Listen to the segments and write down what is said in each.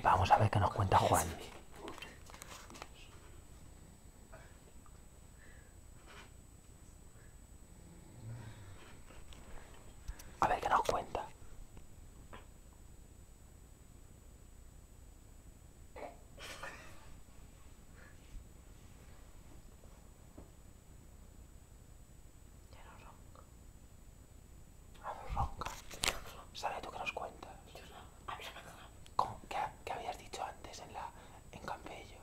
Vamos a ver qué nos cuenta Juan. A ver qué nos cuenta. Ronca. ¿Sabes tú qué nos cuentas? ¿Cómo? ¿Qué habías dicho antes en Campello?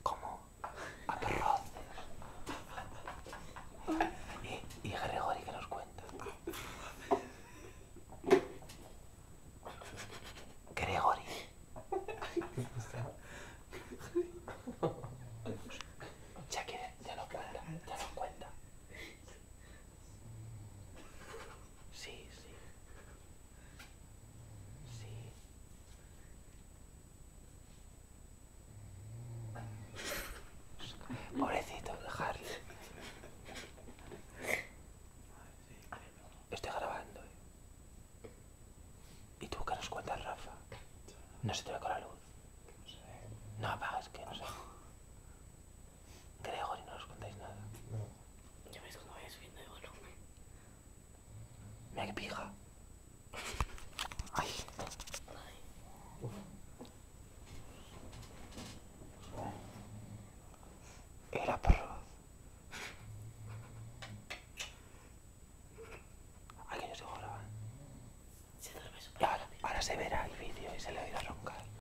¿Cómo? Arroces. ¿Y Gregory qué nos cuenta? Gregory. Ya nos cuenta, ya nos cuenta. Sí, sí. Sí. Pobrecito, dejarle. Estoy grabando. ¿Y tú qué nos cuentas, Rafa? No se te ve con la luz. No apagas, que no sé. Gregory, no nos contáis nada. Ya ves cuando vaya subiendo de volumen. Mira qué pija. Ay. Era